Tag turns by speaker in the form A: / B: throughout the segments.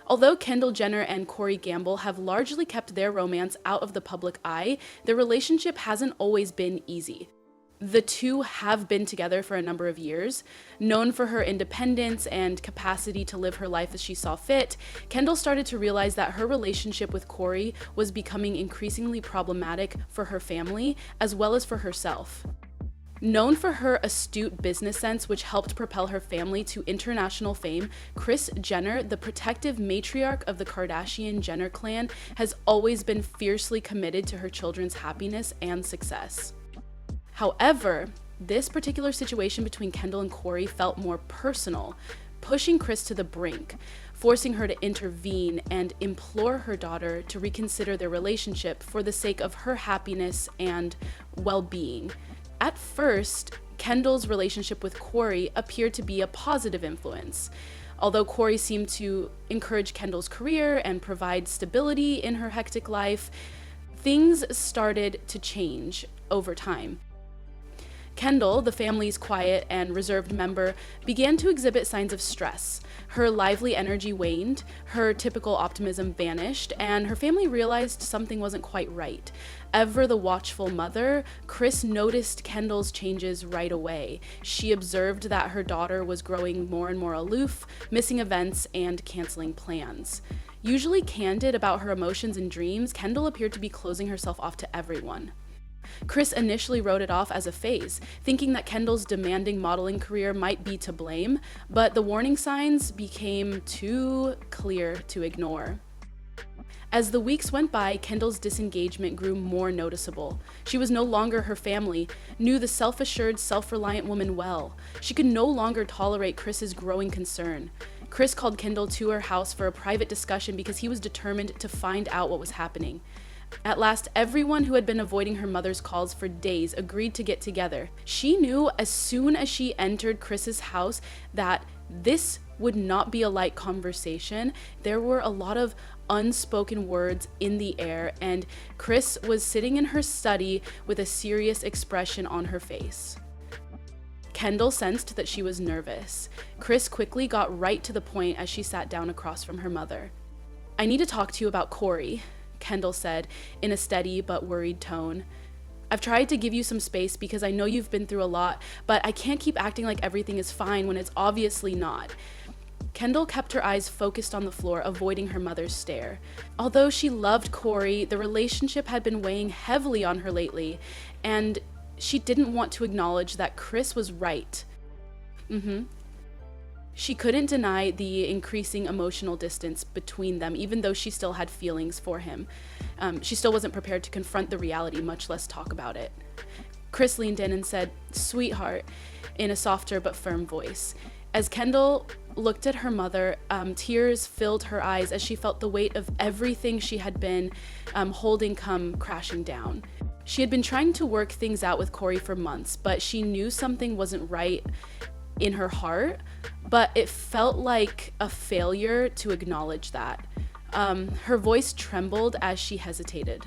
A: Although Kendall Jenner and Corey Gamble have largely kept their romance out of the public eye, their relationship hasn't always been easy. The two have been together for a number of years. Known for her independence and capacity to live her life as she saw fit, Kendall started to realize that her relationship with Corey was becoming increasingly problematic for her family as well as for herself. Known for her astute business sense, which helped propel her family to international fame, Kris Jenner, the protective matriarch of the Kardashian-Jenner clan, has always been fiercely committed to her children's happiness and success. However, this particular situation between Kendall and Corey felt more personal, pushing Kris to the brink, forcing her to intervene and implore her daughter to reconsider their relationship for the sake of her happiness and well-being. At first, Kendall's relationship with Corey appeared to be a positive influence. Although Corey seemed to encourage Kendall's career and provide stability in her hectic life, things started to change over time. Kendall, the family's quiet and reserved member, began to exhibit signs of stress. Her lively energy waned, her typical optimism vanished, and her family realized something wasn't quite right. Ever the watchful mother, Kris noticed Kendall's changes right away. She observed that her daughter was growing more and more aloof, missing events, and canceling plans. Usually candid about her emotions and dreams, Kendall appeared to be closing herself off to everyone. Kris initially wrote it off as a phase, thinking that Kendall's demanding modeling career might be to blame, but the warning signs became too clear to ignore. As the weeks went by, Kendall's disengagement grew more noticeable. She was no longer her family, knew the self-assured, self-reliant woman well. She could no longer tolerate Kris's growing concern. Kris called Kendall to her house for a private discussion because he was determined to find out what was happening. At last, everyone who had been avoiding her mother's calls for days agreed to get together. She knew as soon as she entered Kris's house that this would not be a light conversation. There were a lot of unspoken words in the air, and Kris was sitting in her study with a serious expression on her face. Kendall sensed that she was nervous. Kris quickly got right to the point as she sat down across from her mother. "I need to talk to you about Corey," Kendall said in a steady but worried tone. "I've tried to give you some space because I know you've been through a lot, but I can't keep acting like everything is fine when it's obviously not." Kendall kept her eyes focused on the floor, avoiding her mother's stare. Although she loved Corey, the relationship had been weighing heavily on her lately, and she didn't want to acknowledge that Kris was right. She couldn't deny the increasing emotional distance between them, even though she still had feelings for him. She still wasn't prepared to confront the reality, much less talk about it. Kris leaned in and said, "Sweetheart," in a softer but firm voice. As Kendall looked at her mother, tears filled her eyes as she felt the weight of everything she had been holding come crashing down. She had been trying to work things out with Corey for months, but she knew something wasn't right in her heart, but it felt like a failure to acknowledge that. Her voice trembled as she hesitated.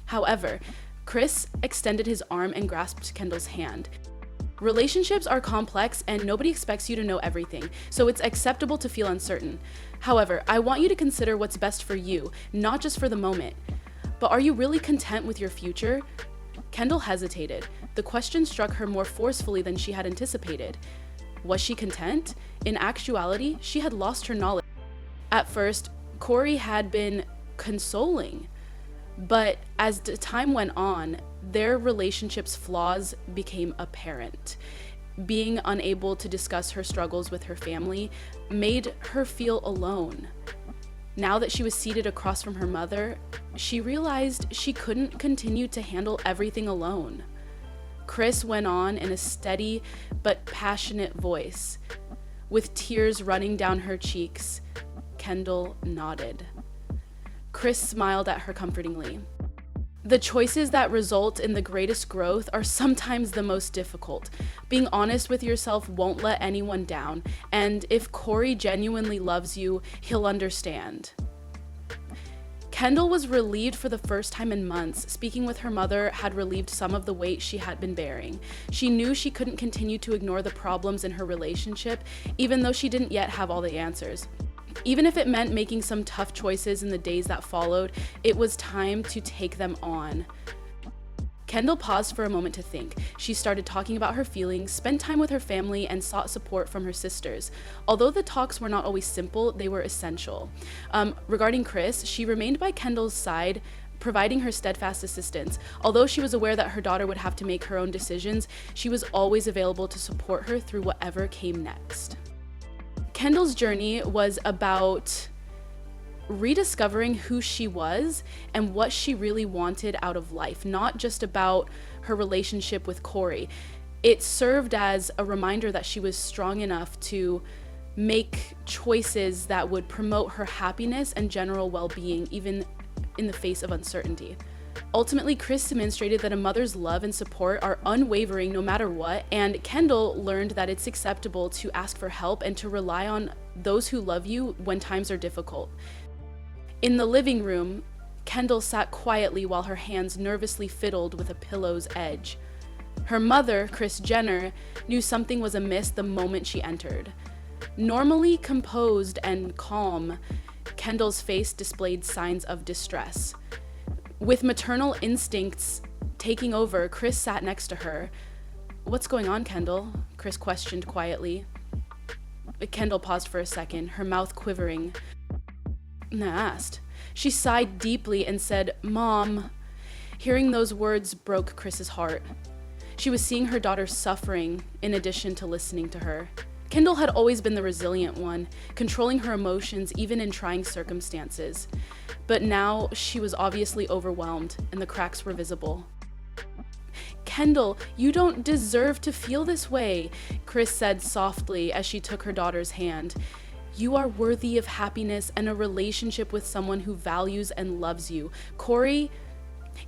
A: However, Kris extended his arm and grasped Kendall's hand. "Relationships are complex and nobody expects you to know everything, so it's acceptable to feel uncertain. However, I want you to consider what's best for you, not just for the moment. But are you really content with your future?" Kendall hesitated. The question struck her more forcefully than she had anticipated. Was she content? In actuality, she had lost her knowledge. At first, Corey had been consoling, but as the time went on, their relationship's flaws became apparent. Being unable to discuss her struggles with her family made her feel alone. Now that she was seated across from her mother, she realized she couldn't continue to handle everything alone. Kris went on in a steady but passionate voice. With tears running down her cheeks, Kendall nodded. Kris smiled at her comfortingly. "The choices that result in the greatest growth are sometimes the most difficult. Being honest with yourself won't let anyone down, and if Corey genuinely loves you, he'll understand." Kendall was relieved for the first time in months. Speaking with her mother had relieved some of the weight she had been bearing. She knew she couldn't continue to ignore the problems in her relationship, even though she didn't yet have all the answers. Even if it meant making some tough choices in the days that followed, it was time to take them on. Kendall paused for a moment to think. She started talking about her feelings, spent time with her family, and sought support from her sisters. Although the talks were not always simple, they were essential. Regarding Kris, she remained by Kendall's side, providing her steadfast assistance. Although she was aware that her daughter would have to make her own decisions, she was always available to support her through whatever came next. Kendall's journey was about rediscovering who she was and what she really wanted out of life, not just about her relationship with Corey. It served as a reminder that she was strong enough to make choices that would promote her happiness and general well-being, even in the face of uncertainty. Ultimately, Kris demonstrated that a mother's love and support are unwavering no matter what, and Kendall learned that it's acceptable to ask for help and to rely on those who love you when times are difficult. In the living room, Kendall sat quietly while her hands nervously fiddled with a pillow's edge. Her mother, Kris Jenner, knew something was amiss the moment she entered. Normally composed and calm, Kendall's face displayed signs of distress. With maternal instincts taking over, Kris sat next to her. "What's going on, Kendall?" Kris questioned quietly. Kendall paused for a second, her mouth quivering. I asked. She sighed deeply and said, "Mom." Hearing those words broke Kris's heart. She was seeing her daughter suffering in addition to listening to her. Kendall had always been the resilient one, controlling her emotions even in trying circumstances. But now she was obviously overwhelmed and the cracks were visible. "Kendall, you don't deserve to feel this way," Kris said softly as she took her daughter's hand. "You are worthy of happiness and a relationship with someone who values and loves you. Corey..."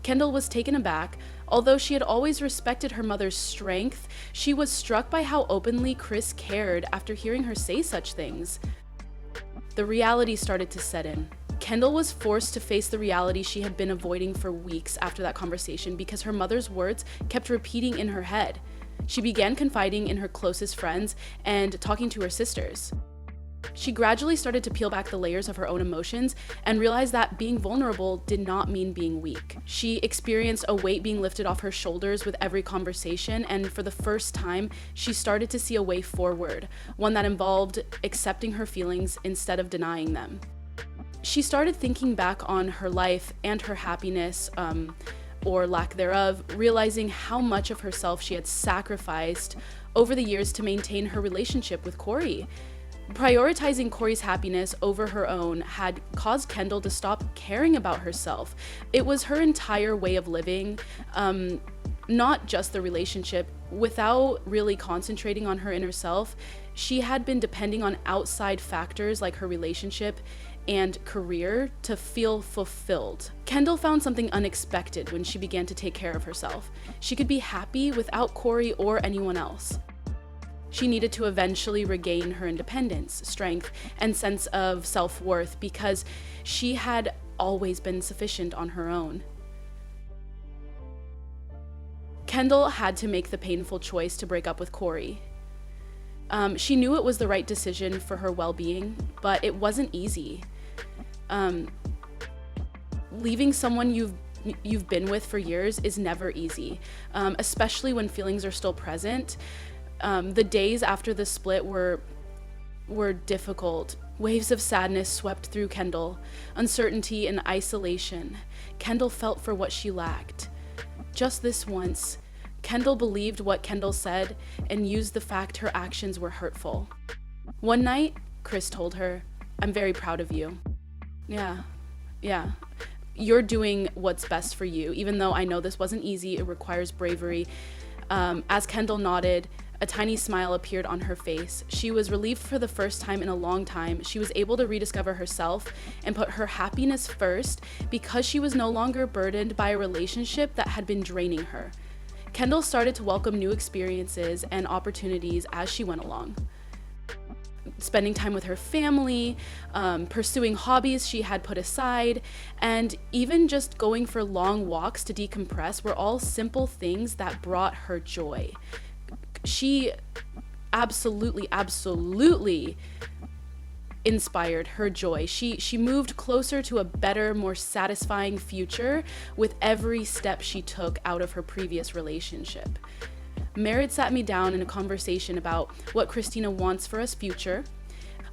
A: Kendall was taken aback. Although she had always respected her mother's strength, she was struck by how openly Kris cared after hearing her say such things. The reality started to set in. Kendall was forced to face the reality she had been avoiding for weeks after that conversation because her mother's words kept repeating in her head. She began confiding in her closest friends and talking to her sisters. She gradually started to peel back the layers of her own emotions and realized that being vulnerable did not mean being weak. She experienced a weight being lifted off her shoulders with every conversation, and for the first time, she started to see a way forward, one that involved accepting her feelings instead of denying them. She started thinking back on her life and her happiness, or lack thereof, realizing how much of herself she had sacrificed over the years to maintain her relationship with Corey. Prioritizing Corey's happiness over her own had caused Kendall to stop caring about herself. It was her entire way of living, not just the relationship. Without really concentrating on her inner self, she had been depending on outside factors like her relationship and career to feel fulfilled. Kendall found something unexpected when she began to take care of herself. She could be happy without Corey or anyone else. She needed to eventually regain her independence, strength, and sense of self-worth because she had always been sufficient on her own. Kendall had to make the painful choice to break up with Corey. She knew it was the right decision for her well-being, but it wasn't easy. Leaving someone you've been with for years is never easy, especially when feelings are still present. The days after the split were difficult. Waves of sadness swept through Kendall, uncertainty and isolation. Kendall felt for what she lacked. Just this once, Kendall believed what Kendall said and used the fact her actions were hurtful. One night, Kris told her, "I'm very proud of you." Yeah. You're doing what's best for you. Even though I know this wasn't easy, it requires bravery. As Kendall nodded, a tiny smile appeared on her face. She was relieved for the first time in a long time. She was able to rediscover herself and put her happiness first because she was no longer burdened by a relationship that had been draining her. Kendall started to welcome new experiences and opportunities as she went along. Spending time with her family, pursuing hobbies she had put aside, and even just going for long walks to decompress were all simple things that brought her joy. She absolutely inspired, her joy. She moved closer to a better, more satisfying future with every step she took out of her previous relationship. Merritt sat me down in a conversation about what Christina wants for us future.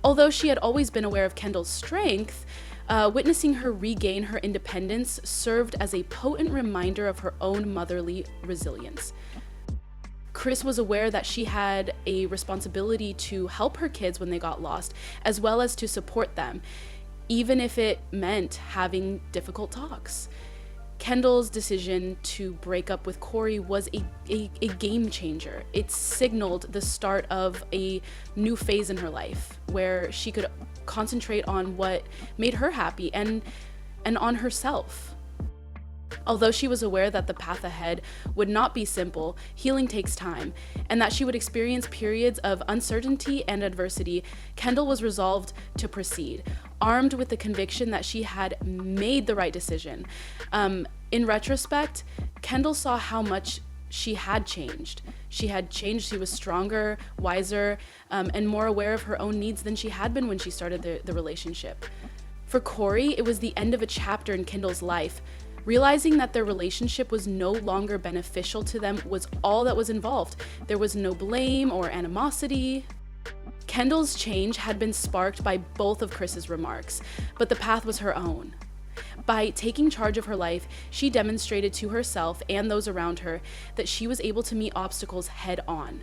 A: Although she had always been aware of Kendall's strength, witnessing her regain her independence served as a potent reminder of her own motherly resilience. Kris was aware that she had a responsibility to help her kids when they got lost, as well as to support them, even if it meant having difficult talks. Kendall's decision to break up with Corey was a game changer. It signaled the start of a new phase in her life where she could concentrate on what made her happy and on herself. Although she was aware that the path ahead would not be simple, healing takes time, and that she would experience periods of uncertainty and adversity, Kendall was resolved to proceed, armed with the conviction that she had made the right decision. In retrospect, Kendall saw how much she had changed. She was stronger, wiser, and more aware of her own needs than she had been when she started the relationship. For Corey, it was the end of a chapter in Kendall's life. Realizing that their relationship was no longer beneficial to them was all that was involved. There was no blame or animosity. Kendall's change had been sparked by both of Kris's remarks, but the path was her own. By taking charge of her life, she demonstrated to herself and those around her that she was able to meet obstacles head on.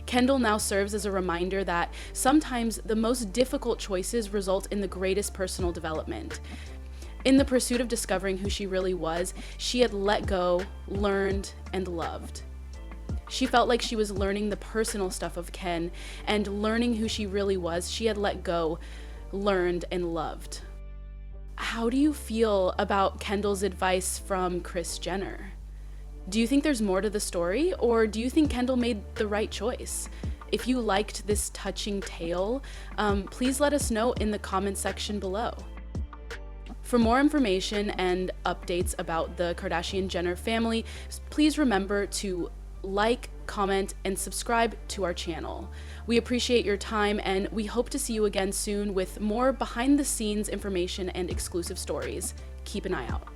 A: Kendall now serves as a reminder that sometimes the most difficult choices result in the greatest personal development. In the pursuit of discovering who she really was, she had let go, learned, and loved. She felt like she was learning the personal stuff of Ken, and learning who she really was, she had let go, learned, and loved. How do you feel about Kendall's advice from Kris Jenner? Do you think there's more to the story, or do you think Kendall made the right choice? If you liked this touching tale, please let us know in the comment section below. For more information and updates about the Kardashian-Jenner family, please remember to like, comment, and subscribe to our channel. We appreciate your time, and we hope to see you again soon with more behind-the-scenes information and exclusive stories. Keep an eye out.